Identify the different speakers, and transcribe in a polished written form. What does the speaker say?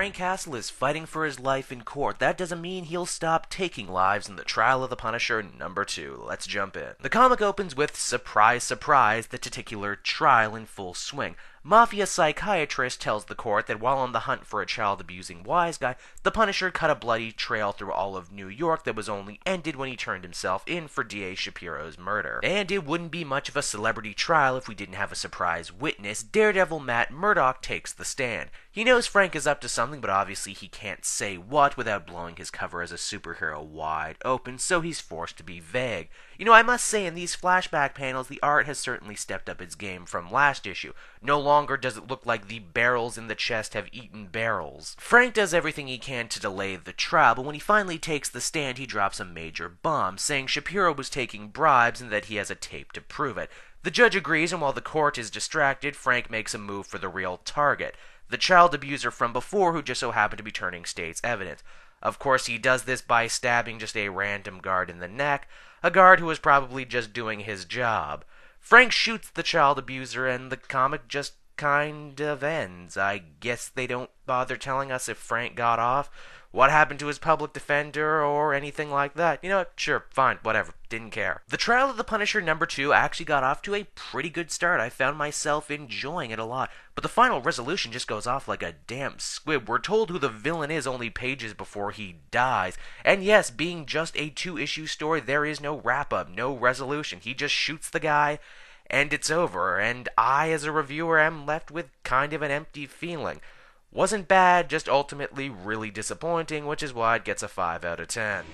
Speaker 1: Frank Castle is fighting for his life in court, that doesn't mean he'll stop taking lives in The Trial of the Punisher #2. Let's jump in. The comic opens with, surprise, surprise, the titular trial in full swing. Mafia psychiatrist tells the court that while on the hunt for a child-abusing wise guy, the Punisher cut a bloody trail through all of New York that was only ended when he turned himself in for D.A. Shapiro's murder. And it wouldn't be much of a celebrity trial if we didn't have a surprise witness. Daredevil Matt Murdock takes the stand. He knows Frank is up to something, but obviously he can't say what without blowing his cover as a superhero wide open, so he's forced to be vague. I must say, in these flashback panels, the art has certainly stepped up its game from last issue. No longer does it look like the barrels in the chest have eaten barrels. Frank does everything he can to delay the trial, but when he finally takes the stand, he drops a major bomb, saying Shapiro was taking bribes and that he has a tape to prove it. The judge agrees, and while the court is distracted, Frank makes a move for the real target, the child abuser from before who just so happened to be turning state's evidence. Of course, he does this by stabbing just a random guard in the neck, a guard who was probably just doing his job. Frank shoots the child abuser, and the comic just kind of ends. I guess they don't bother telling us if Frank got off, what happened to his public defender, or anything like that. You know what? Sure, fine, whatever. Didn't care. The Trial of the Punisher #2 actually got off to a pretty good start. I found myself enjoying it a lot. But the final resolution just goes off like a damn squib. We're told who the villain is only pages before he dies. And yes, being just a 2-issue story, there is no wrap-up, no resolution. He just shoots the guy, and it's over. And I, as a reviewer, am left with kind of an empty feeling. Wasn't bad, just ultimately really disappointing, which is why it gets a 5 out of 10.